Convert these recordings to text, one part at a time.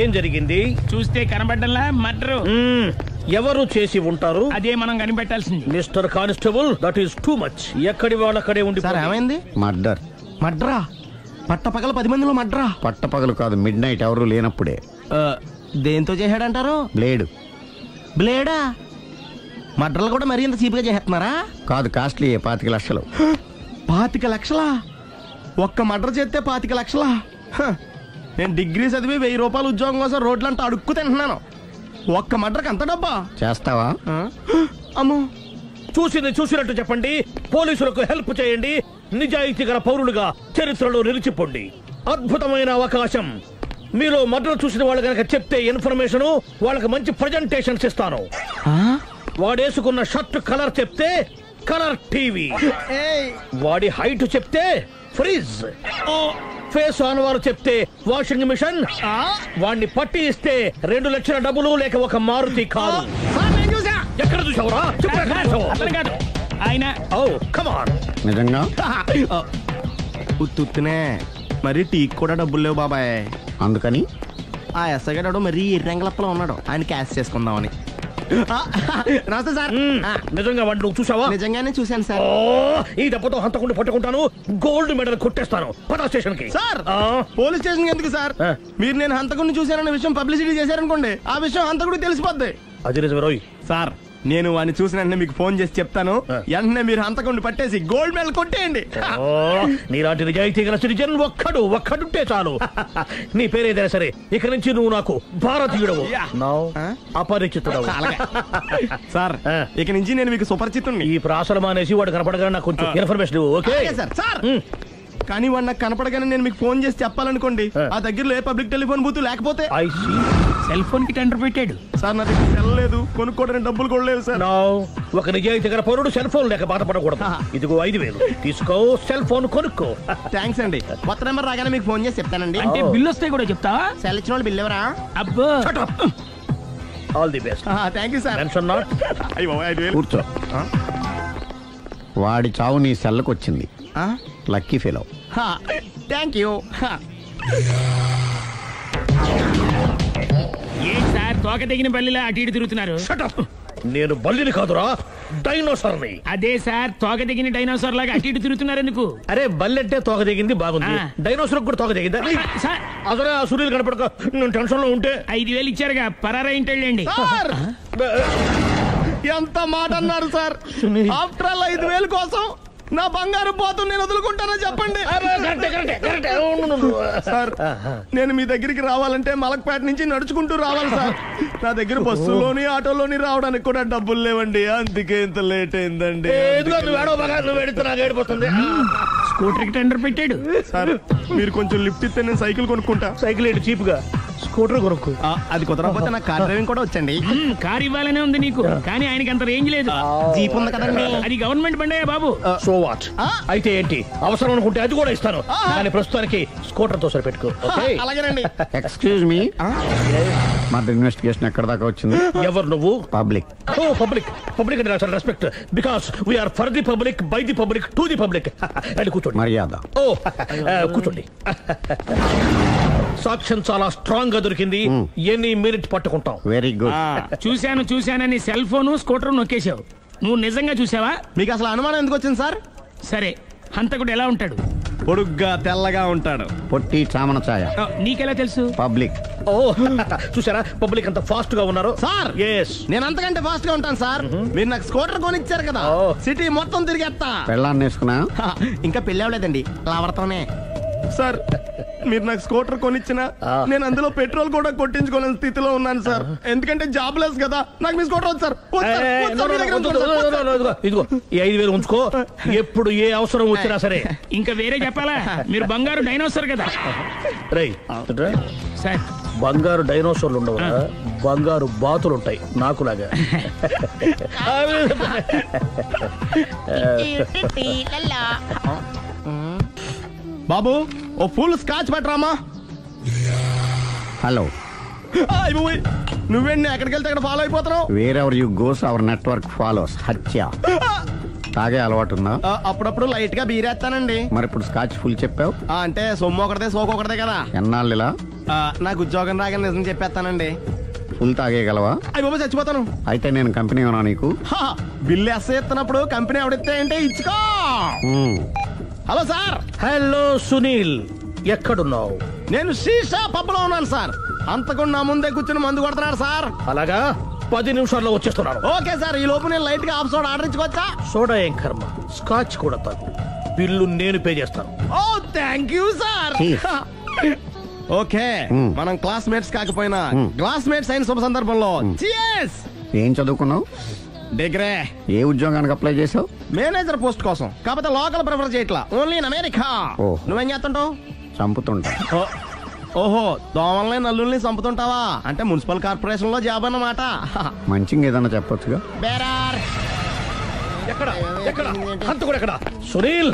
ఏం జరిగింది? చూస్తే కనబడ్డంలా మర్డరు. ఎవరు చేసి ఉంటారు? అదే మనం కనిపెట్టాల్సింది. Mister constable, that is too much. ఎక్కడి వాళ్ళక్కడే ఉండి. సార్ ఏమైంది? మర్డర్. మడ్రా? పట్టపగల 10 మందిలో మడ్రా? పట్టపగలు కాదు, మిడ్ నైట్ ఎవరు లేనప్పుడే. దేంతో చేశాడంటారు? బ్లేడ్. బ్లేడా? మడ్రలు కూడా మరీ ఇంత చీప్గా చేస్తున్నారా? కాదు, కాస్ట్లీ. 25 లక్షలు. 25 లక్షలా? ఒక్క మడ్ర చేస్తే 25 లక్షలా? నేను డిగ్రీ చదివి 1000 రూపాయలు ఉద్యోగం కోసం రోడ్లంతా అడుక్కు తింటున్నాను. ఒక్క మడ్రకు అంత డబ్బా? చేస్తావా? అమ్మో. చూసింది చూసినట్టు చెప్పండి. పోలీసులకు హెల్ప్ చేయండి. నిజాయితీ గల పౌరులుగా చరిత్రలో నిలిచిపోండి. అద్భుతమైన అవకాశం. మీలో మర్డర్ చూసిన వాళ్ళు కనుక చెప్తే ఇన్ఫర్మేషన్, వాళ్ళకి మంచి ప్రజెంటేషన్స్ ఇస్తాను. వాడేసుకున్న షర్ట్ కలర్ చెప్తే కలర్ టీవీ, వాడి హైట్ చెప్తే ఫ్రిజ్, ఫేస్ ఆన్ వారు చెప్తే వాషింగ్ మిషన్, వాడిని పట్టి ఇస్తే 2 లక్షల డబ్బులు లేక ఒక మారుతి కారు. ఎక్కడ చూసావురా? కాదు ఆయన. ఓ కమాన్. నిజంగా? ఉత్తునే మరి టీకి కూడా డబ్బులు లేవు బాబాయ్. అందుకని ఆ ఎస్ఐ గారు మరీ ఎర్రంగలప్పలో ఉన్నాడు. ఆయన క్యాష్ చేసుకుందామని. నమస్తే సార్. నిజంగా వాడిని నువ్వు చూసావా? నిజంగానే చూశాను సార్. ఈ దెబ్బతో హంతకుండా పట్టుకుంటాను. గోల్డ్ మెడల్ కొట్టేస్తాను. పద స్టేషన్ కి. సార్ పోలీస్ స్టేషన్ ఎందుకు సార్? మీరు నేను హంతకుడిని చూశానన్న విషయం పబ్లిసిటీ చేశారనుకోండి, ఆ విషయం హంతకుడికి తెలిసిపోద్ది. అది నిజమే రోయ్. సార్ నేను వాడిని చూసిన వెంటనే మీకు ఫోన్ చేసి చెప్తాను. వెంటనే మీరు హంతకుడిని పట్టేసి గోల్డ్ మెడల్ కొట్టేయండి. నీలాంటి నిజాయితీ గల సిటిజన్ ఒక్కడుంటే చాలు. నీ పేరేదైనా సరే, ఇక నుంచి నువ్వు నాకు భారతీయుడవు, అపరిచితుడవు. సార్ ఇక నుంచి నేను మీకు సుపరిచితుడిని. ఈ ప్రాసలం అనేసి వాడు కనపడగానే నాకు కొంచెం ఇన్ఫర్మేషన్. Okay sir. సార్ కానీ వాడు నాకు కనపడగానే నేను మీకు ఫోన్ చేసి చెప్పాలనుకోండి, ఆ దగ్గరలో ఏ పబ్లిక్ టెలిఫోన్ బూత్ లేకపోతే. సెల్ ఫోన్ కి టెండర్ పెట్టాడు సార్. నా దగ్గర సెల్ లేదు, కొనుక్కోవడానికి డబ్బులు కూడా లేవు సార్. ఒక నిజాయితీ గల పౌరుడు సెల్ ఫోన్ లేక బాధపడకూడదు. ఇదిగో 5000 తీసుకో, సెల్ ఫోన్ కొనుక్కో. థ్యాంక్స్ అండి. కొత్త నెంబర్ రాగానే మీకు ఫోన్ చేసి చెప్తానండి. అంటే బిల్లు వస్తే కూడా చెప్తావా? సెల్ ఇచ్చిన వాళ్ళు బిల్ ఎవరా? అబ్బో. All the best. Thank you sir. Tension not. కూర్చో. వాడి చావు నీ సెల్లకు వచ్చింది. Lucky fellow. Thank you. ఏం సార్ తోక తెగిన బల్లిలా అటు ఇటు తిరుగుతున్నారు? నేను బల్లిని కాదురా, డైనోసార్ని. అదే సార్, తోక తెగిన డైనోసార్ లాగా అటు ఇటు తిరుగుతున్నారు ఎందుకు? అరే బల్లెట్టే తోక తెగింది బాగుంది, డైనోసార్ కూడా తోక తెగిందా? అసలే ఆ సూర్యులు కనపడక నేను టెన్షన్ లో ఉంటే 5000 ఇచ్చారుగా, పరారా ఇంటండి. ఎంత మాట అన్నారు సార్? ఆఫ్టర్ ఆల్ 5000 కోసం నా బంగారు పోతు నేను వదులుకుంటానని చెప్పండి సార్. నేను మీ దగ్గరికి రావాలంటే మలక్పేట నుంచి నడుచుకుంటూ రావాలి సార్. నా దగ్గర బస్సులోని ఆటోలోని రావడానికి కూడా డబ్బులు లేవండి, అందుకే ఇంత లేట్ అయిందండి. స్కూటర్ కి టెండర్ పెట్టాడు సార్. మీరు కొంచెం లిఫ్ట్ ఇస్తే నేను సైకిల్ కొనుక్కుంటా. సైకిల్ ఏంటి చీప్ గా, స్కూటర్ కొనుక్కు. అది కుదరకపోతే నాకు కార్ డ్రైవింగ్ కూడా వచ్చండి. కార్ ఇవ్వాలనే ఉంది నీకు, కానీ ఆయనకి అంత రేంజ్ లేదు. జీప్ ఉంది కదండి. అది గవర్నమెంట్ బండయా బాబు. So what? అయితే ఏంటి, అవసరం అనుకుంటే అది కూడా ఇస్తాను, కానీ ప్రస్తుతానికి స్కూటర్ తో సరిపెట్టుకో. అలాగేనండి. ఎక్స్క్యూజ్ మీ, మర్డర్ ఇన్వెస్టిగేషన్ ఎక్కడ దాకా వచ్చింది? ఎవరు నువ్వు? పబ్లిక్. ఓ పబ్లిక్. పబ్లిక్ అంటే చాలా respect, because we are for the public, by the public, to the public. అది కూర్చోండి. మర్యాద. ఓ కూర్చోండి. సాక్ష్యం చాలా స్ట్రాంగ్ గా దొరికింది, ఎన్ని మినిట్ పట్టుకుంటాం. Very good. చూశానని సెల్ ఫోన్ స్కూటర్ నొక్కేశావు. నువ్వు నిజంగా చూసావా? మీకు అసలు అనుమానం ఎందుకు వచ్చింది సార్? సరే, హంతకుడు ఎలా ఉంటాడు? పొడుగ్గా తెల్లగా ఉంటాడు. పొట్టి చామన ఛాయ. నీకెలా తెలుసు? పబ్లిక్. ఓ చూసారా పబ్లిక్ అంత ఫాస్ట్ గా ఉన్నారు సార్. ఎస్, నేను అంతకంటే ఫాస్ట్ గా ఉంటాను సార్. మీరు నాకు స్కూటర్ కొనిచ్చారు కదా, సిటీ మొత్తం తిరిగేస్తా. పెళ్ళాన్ని వేసుకున్నా? ఇంకా పెళ్ళి అవ్వలేదండి, లావర్తోనే. సార్ మీరు నాకు స్కూటర్ కొనిచ్చిన నేను అందులో పెట్రోల్ కూడా కొట్టించుకోలేని స్థితిలో ఉన్నాను సార్. ఎందుకంటే జాబ్ లెస్ కదా, నాకు మీ స్కూటర్ వద్దు సార్. ఇదిగో ఈ 5000 ఉంచుకో, ఎప్పుడు ఏ అవసరం వచ్చినా సరే. ఇంకా వేరే చెప్పాలా? మీరు బంగారు డైనోసార్ కదా. రై సార్, బంగారు డైనోసార్లు ఉండవు, బంగారు బాతులు ఉంటాయి నాకులాగా. బాబు ఓ ఫుల్ స్కాచ్ పట్టరామా. హలో. నువ్వేండి ఎక్కడికి వెళ్తే అక్కడ ఫాలో అయిపోతున్నావు? Wherever you goes our network follows. హత్య. తాగే అలవాటు ఉందా? అప్పుడప్పుడు లైట్ గా బీరేస్తానండి. మరి ఇప్పుడు స్కాచ్ ఫుల్ చెప్పావు అంటే సొమ్ము ఒకటిదే సోకు ఒకటిదే కదా. ఎన్నాళ్ళు ఇలా? నాకు ఉద్యోగం రాగా నిజం చెప్పేస్తానండి. ఫుల్ తాగేయగలవా? అయ్యి బాబా చచ్చిపోతాను. అయితే నేను కంపెనీ ఉన్నా నీకు. బిల్లు ఎస్ ఎత్తినప్పుడు కంపెనీ ఎవడితే అంటే ఇచ్చుకో. Hello sir. హలో సునీల్, ఎక్కడున్నావు? నేను శీషా పబ్లో ఉన్నాను సార్. అంతకుండా నా ముందే కూర్చుని మందు కొడుతున్నాడు సార్. అలాగా, 10 నిమిషాల్లో వచ్చేస్తున్నాను. Okay sir. ఈ లోపు నేను లైట్ గా హాఫ్ సోడా ఆర్డర్ ఇచ్చుకోవచ్చా? సోడా ఏం కర్మ, స్కాచ్ కూడా తాగు. బిల్లు నేను పే చేస్తాను. ఓ థ్యాంక్ యూ సార్. ఓకే, మనం క్లాస్మేట్స్ కాకపోయినా క్లాస్మేట్స్ అయిన శుభ సందర్భంలో cheers. ఏం చదువుకున్నావు? డిగ్రీ. ఏ ఉద్యోగానికి అప్లై చేసావు? మేనేజర్ పోస్ట్ కోసం. కాకపోతే లోకల్ ప్రిఫర్ చేయట్లా, ఓన్లీ ఇన్ అమెరికా. ఓ. నువ్వేం చేస్తుంటావు? చంపుతుంటా. ఓహో, దోమల్ని నల్లుల్ని చంపుతుంటావా? అంటే మున్సిపల్ కార్పొరేషన్ లో జాబ్ అన్నమాట. మంచిగా ఏదన్నా చెప్పొచ్చుగా. బేరార్. ఎక్కడ ఎక్కడ హంతకుడు ఎక్కడ? సునీల్,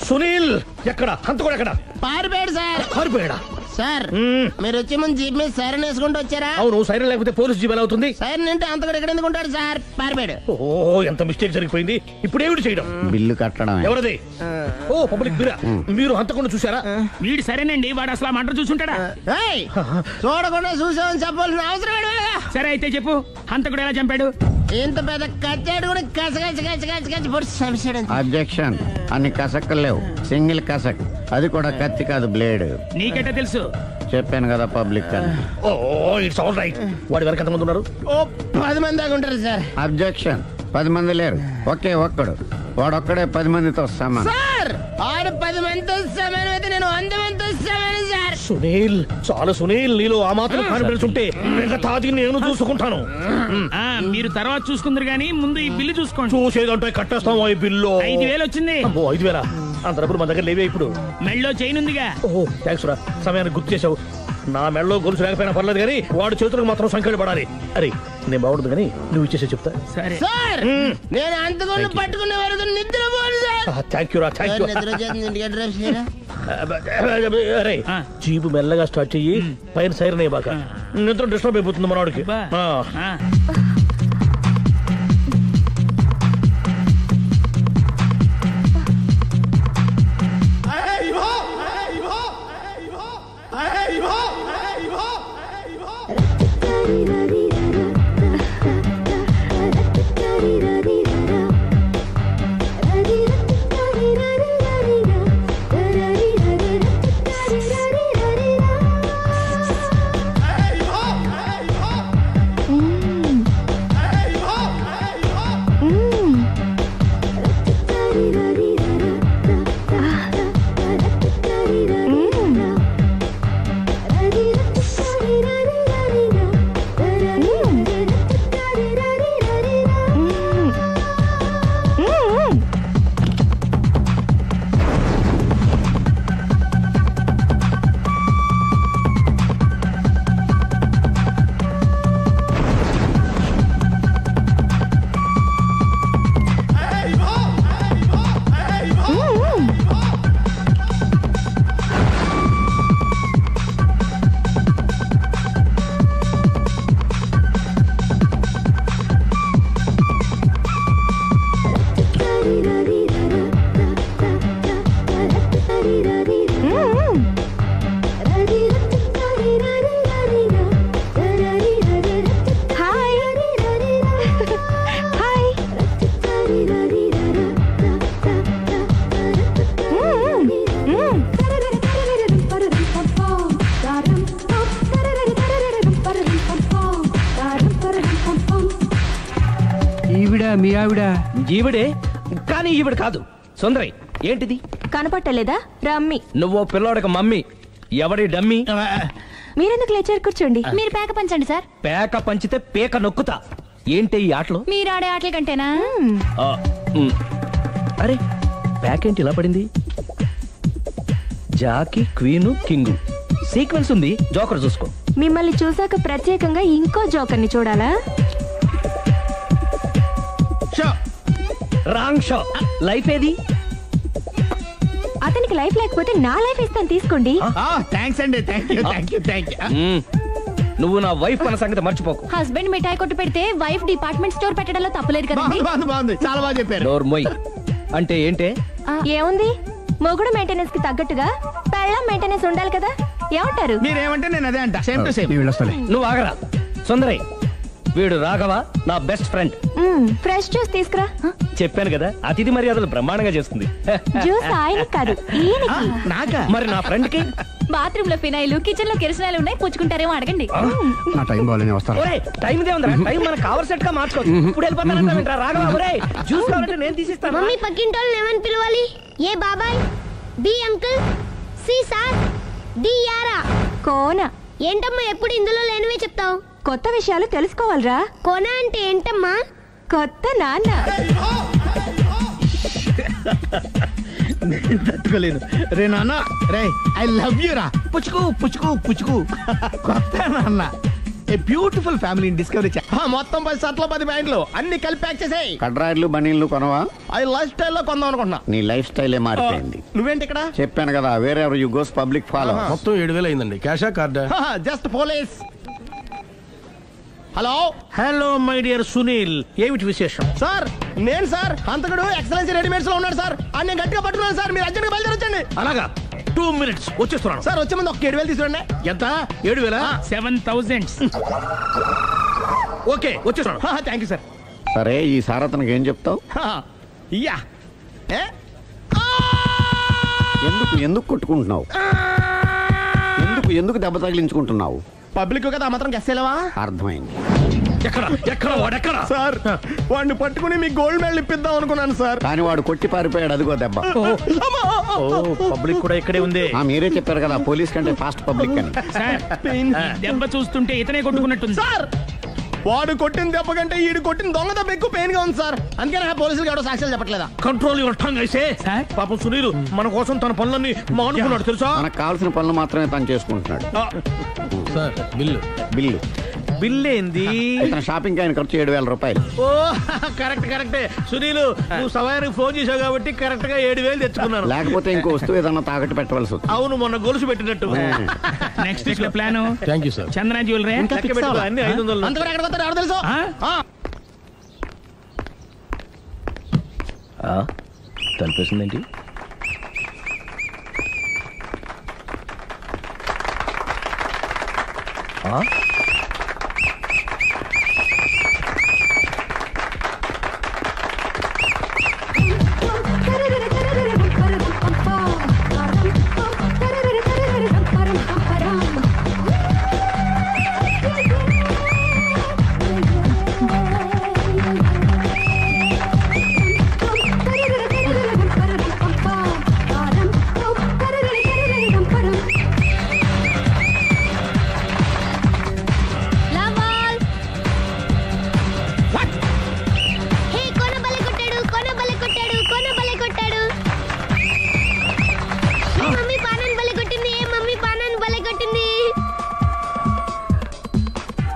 సునీల్ ఎక్కడ? హంతకుడు ఎక్కడ? పారిపోయాడు సార్. పారిపోయాడా? సార్ మీరు వచ్చే ముందు జీప్ మీద సైరన్ వేసుకుంటూ వచ్చారా? అవును, సైరన్ లేకపోతే పోలీస్ జీప్ ఎలా అవుతుంది? సైరన్ అంటే అంతకుడు ఎక్కడ ఎందుకు ఉంటాడు సార్? పారిపోయాడు. ఓ, ఎంత మిస్టేక్ జరిగిపోయింది. ఇప్పుడు ఏమిటి చేయడం? బిల్లు కట్టడమే. ఎవరది? ఓ, పబ్లిక్ బిరా. మీరు హంతకుండా చూసారా? వీడు సరేనండి, వాడు అసలు మంట చూసుంటాడా? చూడకుండా చూసామని చెప్పాల్సిన అవసరం ఏంటి? సరే అయితే చెప్పు, హంతకుడు ఎలా చంపాడు? ఇంత పెద్ద కచ్చాడు కూడా కసగచ్చి అబ్జెక్షన్. అన్ని కసక్కలు లేవు, సింగిల్ కసక్. అది కూడా కత్తి కాదు, బ్లేడ్. నీకెట్టా తెలుసు? చెప్పాను కదా పబ్లిక్ అని. ఓ, ఇట్స్ ఆల్ రైట్. వాడి వరకు ఎంతమంది ఉన్నారు? ఓ 10 మంది దాకా ఉంటారు సార్. అబ్జెక్షన్. 10 మంది లేరు, ఒకే ఒక్కడు. వాడొక్కడే 10 మందితో సమానం. సార్ ఆడు 10 మందితో సమానం అయితే నేను 100 మందితో సమానం సార్. సునీల్, చాలా సునీల్, నీలో ఆ మాత్రం కాన్ఫిడెన్స్ ఉంటే మిగతాది నేను చూసుకుంటాను. మీరు తర్వాత చూసుకుందరు గానీ ముందు ఈ బిల్లు చూసుకోండి. చూసేదంటే కట్టేస్తాం. ఈ బిల్లు 5,000 వచ్చింది. 5,000? అంత డబ్బులు మన దగ్గర లేవే ఇప్పుడు. మెళ్ళో చైన్ ఉందిగా. ఓహో, థ్యాంక్స్ రా, సమయానికి గుర్తు చేసావు. నా మెళ్ళలో గొలుసు లేకపోయినా పర్లేదు కానీ వాడి చేతులకు మాత్రం సంఖ్యలు పడాలి. అరే, నేను బాగుండదు కానీ నువ్వు ఇచ్చేసే చెప్తా. సరే సార్ నేను అంతకుండా పట్టుకునే వరకు నిద్రపోను సార్. థ్యాంక్ యూ రా, థ్యాంక్ యూ. అరే, జీబు మెల్లగా స్టార్ట్ చెయ్యి, పైన సైరన్ అయ్యి బాగా. నిద్ర డిస్టర్బ్ అయిపోతుంది మనవాడికి. మీ ఆవిడ ఈవిడే, కానీ ఈవిడ కాదు. సుందరి, ఏంటిది కనపట్టలేదా? రమ్మి. నువ్వు పిల్లోడక మమ్మీ. ఎవడి డమ్మీ? మీరెందుకు లేచారు? కూర్చోండి. మీరు పేక పంచండి సార్. పేక పంచితే పేక నొక్కుతా. ఏంటి ఈ ఆటలు? మీరు ఆడే ఆటల కంటేనా? అరే, పేకేంటి ఇలా పడింది? జాకి, క్వీను, కింగు సీక్వెన్స్ ఉంది. జోకర్ చూసుకో. మిమ్మల్ని చూసాక ప్రత్యేకంగా ఇంకో జోకర్ని చూడాలా? Wrong show. లైఫ్ ఏది? అతనికి లైఫ్ లేకపోతే నా లైఫ్ ఇస్తాను, తీసుకోండి. థ్యాంక్స్ అండి. Thank you. నువ్వు నా వైఫ్ అన్న సంగతి మర్చిపోకు. హస్బెండ్ మిఠాయి కొట్టు పెడితే వైఫ్ డిపార్ట్మెంట్ స్టోర్ పెట్టడంలో తప్పలేదు కదండి. బాగుంది, చాలా బాగా చెప్పారు. డోర్ మొయ్. అంటే ఏంటే? ఏముంది, మొగుడు మెయింటెనెన్స్ కి తగ్గట్టుగా పెళ్ళాం మెయింటెనెన్స్ ఉండాలి కదా. ఏమంటారు? మీరేమంటే నేను అదే అంట. Same to same. నువ్వు ఆగరా సుందరి. వీడు రాఘవ, నా బెస్ట్ ఫ్రెండ్. ఫ్రెష్ జ్యూస్ తీసుకురా. చెప్పాను కదా, అతిథి మర్యాదలు బ్రహ్మాండంగా చేస్తుంది. జ్యూస్ ఆయన కాదు, ఈయనకి. నాకా? మరి నా ఫ్రెండ్ కి బాత్రూమ్ లో ఫినాయిల్, కిచెన్ లో కిరసనాయిలు ఉన్నాయి, పుచ్చుకుంటారేమో అడగండి. నా టైం బాగాలేని వస్తాను. ఒరే టైం ఇదే ఉందిరా, టైం మనకు కవర్ సెట్ గా మార్చుకోవచ్చు. ఇప్పుడు వెళ్ళిపోతానంటా రాఘవ. ఒరే జ్యూస్ కావాలంటే నేను తీసిస్తాను. మమ్మీ పక్కింటోళ్ళని ఏమని పిలవాలి? ఏ బాబాయ్, B uncle, C sir, D యారా. కోన. ఏంటమ్మా ఎప్పుడు ఇందులో లేనివే చెప్తావు? కొత్త విషయాలు తెలుసుకోవాలరా. కోన అంటే ఏంటమ్మా? కొత్త నాన్న. తట్టుకోలేదు రే నాన్న. రే ఐ లవ్ యూ రా. పుచ్చుకు పుచ్చుకు పుచ్చుకు. కొత్త నాన్న. A beautiful family discovery. మొత్తం 10 షర్ట్లు 10 ప్యాంట్లు అన్ని కలిపి ప్యాక్ చేసేయ్. కడ్రాయిలు బనీళ్లు కొనవా? అది లైఫ్ స్టైల్లో కొందాం అనుకుంటున్నా. నీ లైఫ్ స్టైలే మారిపోయింది. నువ్వేంటి ఇక్కడ? చెప్పాను కదా, వేరే యు గోస్ పబ్లిక్ ఫాలో. మొత్తం 7,000 అయిందండి. క్యాషా కార్డా? Just police. Hello hello my dear Sunil, ఏమిటి విశేషం? సార్, నేను సార్ హంతకుడు ఎక్సలెన్సీ రెడీమేడ్స్ లో ఉన్నాడు సార్. అని నేను గట్టిగా పట్టుకున్నాను సార్. మీరు అర్జెంట్గా బయలుదేరొచ్చండి. అలాగా, 2 minutes వచ్చేస్తున్నాను. సార్ వచ్చే ముందు ఒక 7,000 తీసుకోండి. ఎంత? 7,000? 7,000. ఓకే వచ్చేస్తున్నాను. Thank you sir. సరే, ఈ సార్ అతనికి ఏం చెప్తావు? యా ఎందుకు కొట్టుకుంటున్నావు? ఎందుకు దెబ్బ తగిలించుకుంటున్నావు? పబ్లిక్ కదా మాత్రం గెస్సేలేవా? అర్థమైంది. ఎక్కడ వాడెక్కడ? సార్, వాడిని పట్టుకుని మీ గోల్డ్ మెడల్ ఇప్పిద్దాం అనుకున్నాను సార్. కానీ వాడు కొట్టి పారిపోయాడు. అదిగో దెబ్బ. పబ్లిక్ కూడా ఇక్కడే ఉంది. మీరే చెప్పారు కదా, పోలీస్ కంటే ఫాస్ట్ పబ్లిక్ అని. సార్, దెబ్బ చూస్తుంటే ఇతనే కొట్టుకున్నట్టుంది. సార్, వాడు కొట్టిన దెబ్బ కంటే ఈడు కొట్టిన దొంగ దెబ్బ ఎక్కువ పెయిన్ గా ఉంది సార్. అందుకే నా పోలీసులు ఎవడో సాక్ష్యాలు చెప్పట్లేదా? కంట్రోల్ యువర్ టంగ్ అయితే. సార్? పాపం సునీల్ మన కోసం తన పనులన్నీ మానుకున్నాడు తెలుసా? మనకు కావాల్సిన పనులు మాత్రమే తను చేసుకుంటున్నాడు. Sir bill. బిల్ ఏంది? ఇతను షాపింగ్ ఆయన ఖర్చు 7,000 రూపాయలు. ఓ కరెక్టే. సునీల్, నువ్వు సమయానికి ఫోన్ చేసావు కాబట్టి కరెక్ట్ గా 7,000 తెచ్చుకున్నాను. లేకపోతే ఇంకో వస్తువు ఏదన్నా తాకట్టు పెట్టవలసి వస్తుంది. అవును, మొన్న గొలుసు పెట్టినట్టు. Next week plan thank you sir. Chandana jewellery. లెక్క పెట్టుకో, అన్ని 500. అంతవరకు ఎక్కడ పోతారు ఎవరు తెలుసు? తలిపేసిందేంటి?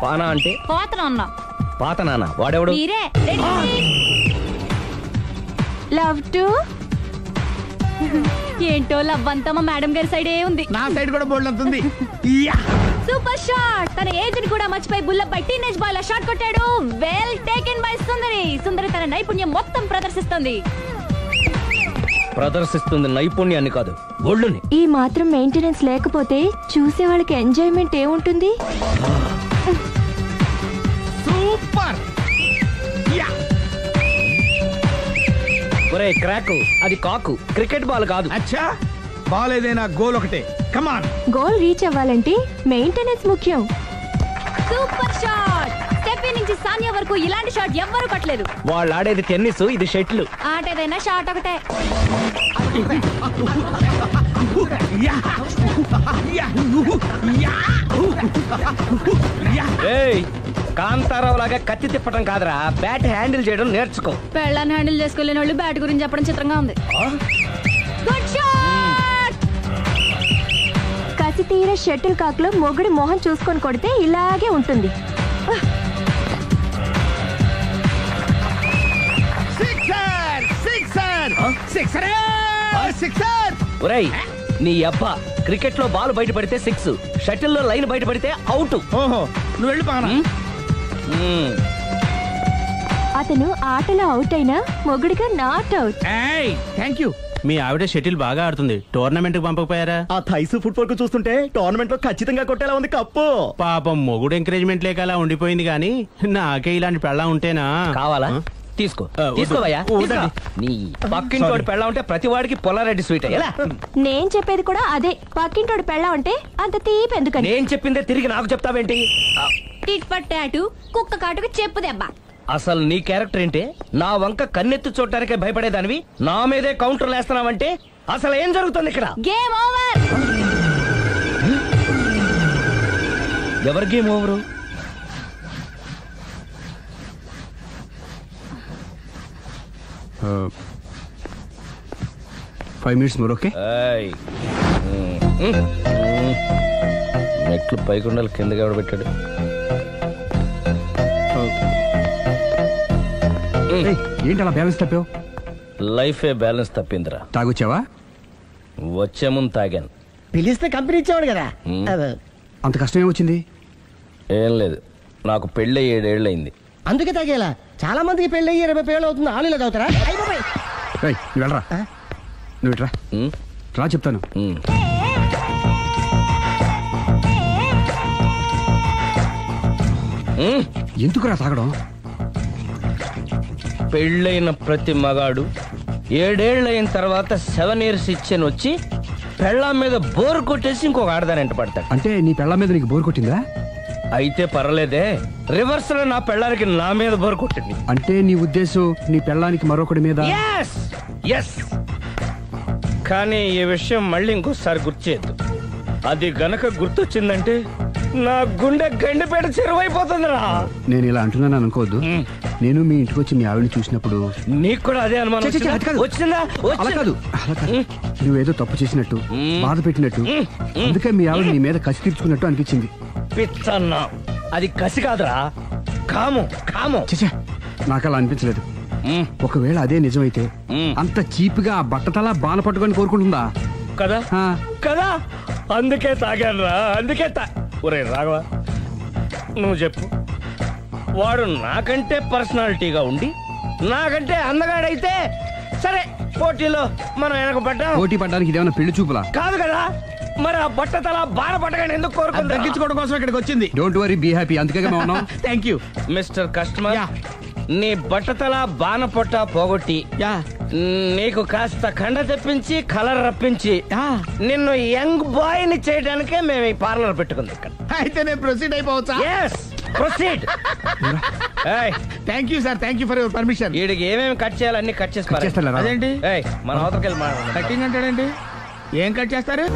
పానా అంటే పాత నాన్న. వాడెవడు? లవ్ టు ఏంటో లవ్ అంతా మా మేడం గారి సైడే ఉంది. నా సైడ్ కూడా బోల్డ్ అంతుంది. Super shot. తన ఏజ్ ని కూడా మర్చిపోయి బుల్లపై టీనేజ్ బాయ్ లా షాట్ కొట్టాడు. Well taken by Sundari. Sundari తన నైపుణ్యం మొత్తం ప్రదర్శిస్తుంది నైపుణ్యాన్ని కాదు, ఒళ్ళుని. ఈ మాత్రం మెయింటెనెన్స్ లేకపోతే చూసే వాళ్ళకి ఎంజాయ్మెంట్ ఏముంటుంది? సూపర్. ఒరే క్రాకు, అది కాకు, క్రికెట్ బాల్ కాదు. అచ్చా, బాల్ ఏదైనా గోల్ ఒకటే. కమాన్. గోల్ రీచ్ అవ్వాలంటే మెయింటెనెన్స్ ముఖ్యం. Super shot. స్టెఫీ నుంచి సానియా వరకు ఇలాంటి షాట్ ఎవ్వరూ కొట్టలేదు. వాళ్ళు ఆడేది టెన్నిస్, ఇది షటిల్. ఆట ఏదైనా షాట్ ఒకటే. కాంతారావు లాగా కత్తి తిప్పటం కాదురా, బ్యాట్ హ్యాండిల్ చేయడం నేర్చుకో. పెళ్ళాన్ని హ్యాండిల్ చేసుకోలేని వాళ్ళు బ్యాట్ గురించి చెప్పడం చిత్రంగా ఉంది. Good shot. కసి తీర షటిల్ కాక్ లో మొగుడి మొహం చూసుకొని కొడితే ఇలాగే ఉంటుంది. ఒరేయ్, నీ అబ్బా, క్రికెట్ లో బాల్ బయట పడితే 6, షటిల్ లో లైన్ బయట పడితే అవుట్. ఓహో, నువ్వు వెళ్ళి పానా. అతను ఆటలో అవుట్ అయినా మొగుడిగా నాట్ అవుట్. Thank you. మీ ఆవిడ షటిల్ బాగా ఆడుతుంది, టోర్నమెంట్ కి పంపకపోయారా? ఆ థైసు ఫుట్బాల్ కు చూస్తుంటే టోర్నమెంట్ లో ఖచ్చితంగా కొట్టేలా ఉంది కప్పు. పాపం మొగుడు ఎంకరేజ్మెంట్ లేక అలా ఉండిపోయింది గానీ నాకే ఇలాంటి పెళ్ళం ఉంటేనా. కావాలా? తీసుకో తీసుకోవయ్యా. నీ పక్కింటోడి పెళ్ళ ఉంటే ప్రతి వాడికి పొలారెడ్డి స్వీట్ ఎలా? నేను చెప్పేది కూడా అదే, పక్కింటోడి పెళ్ళం అంటే అంత తీపి ఎందుకని. నేను చెప్పిందే తిరిగి నాకు చెప్తావేంటి? టిట్ పట్టాటు కుక్క కాటుకు చెప్పు దెబ్బ. అసలు నీ క్యారెక్టర్ ఏంటి? నా వంక కన్నెత్తి చూడటానికే భయపడేదానివి నా మీదే కౌంటర్లు వేస్తున్నావంటే అసలు ఏం జరుగుతుంది ఇక్కడ? Game over. ఎవరి game over? 5 minutes more, okay? మెట్లు పైకుండాలి కిందకి ఎవడ పెట్టాడు? ఏంటి అలా బ్యాలెన్స్ తప్పావు? లైఫే బ్యాలెన్స్ తప్పిందిరా. తాగొచ్చావా? వచ్చే ముందు తాగాను. పిలిస్తే కంపెనీ ఇచ్చేవాడు కదా. అంత కష్టం ఏమొచ్చింది? ఏం లేదు, నాకు పెళ్ళి 7 ఏళ్ళు అయింది. అందుకే తాగేలా. చాలా మందికి పెళ్ళి 20 ఏళ్ళు అవుతుంది. ఆలు ఇలా తాగుతారా? నువ్వు వెళ్ళరా, నువ్వు ఇట్రా రా చెప్తాను. ఎందుకురా తాగడం? పెళ్ళైన ప్రతి మగాడు 7 ఏళ్ళు అయిన తర్వాత 7 years ఇచ్చాను వచ్చి పెళ్ళాం మీద బోరు కొట్టేసి ఇంకొక ఆడదాని ఎంట పడతాడు. అంటే నీ పెళ్ళాం మీద నీకు బోరు కొట్టిందా? అయితే పర్లేదే, రివర్స్ లో నా పెళ్ళానికి నా మీద బోరు కొట్టింది. అంటే నీ ఉద్దేశం నీ పెళ్ళానికి మరొకటి మీద? ఎస్. కానీ ఈ విషయం మళ్ళీ ఇంకోసారి గుర్తు చేయద్దు. అది గనక గుర్తొచ్చిందంటే నా గుండె గండిపేట చెరువైపోతుందిరా. నేను ఇలా అంటున్నాను అనుకోవద్దు. నేను మీ ఇంటికి వచ్చి మీ ఆవిడని చూసినప్పుడు నీకు కూడా అదే అనుమానం వచ్చిందా? అలా కాదు, నువ్వేదో తప్పు చేసినట్టు, బాధ పెట్టినట్టు, అందుకే మీ ఆవిడ నీ మీద కసి తీర్చుకున్నట్టు అనిపించింది. పిచ్చన్నా, అది కసి కాదురా, కామం. నాకు అలా అనిపించలేదు. ఒకవేళ అదే నిజమైతే అంత చీప్ గా బట్టతలా బాన పట్టుకొని కోరుకుంటుందా? కదా కదా, అందుకే తాగాను రా, అందుకే ఒరే రాఘవ, నువ్వు చెప్పు. వాడు నాకంటే పర్సనాలిటీగా ఉండి నాకంటే అందగాడైతే సరే, పోటీలో మనం వెనకబడ్డా. పోటీ పడ్డానికి ఇదేమన్నా పెళ్లి చూపులా? కాదు కదా, మరి ఆ బట్టతల బాన పట్టగానే ఎందుకు కోరుకుంటా? తగ్గించుకోవడం కోసం ఇక్కడికి వచ్చింది. Don't worry, be happy. అందుకే మేము ఉన్నాం. Thank you mister customer. నీ బట్టతల బాన పొట్ట పోగొట్టి నీకు కాస్త కండ తెప్పించి కలర్ రప్పించి నిన్ను యంగ్ బాయ్ ని చేయడానికే మేము ఈ పార్లర్ పెట్టుకుంది ఇక్కడ. అయితే నేను ప్రొసీడ్ అయిపోవచ్చా? Proceed. Thank you sir, thank you for your permission. వీడికి ఏమేమి కట్ చేయాలి అన్ని కట్ చేసి అదేంటి మన అవతలకి వెళ్ళి కటింగ్ అంటాడండి. ఏం కట్ చేస్తారు?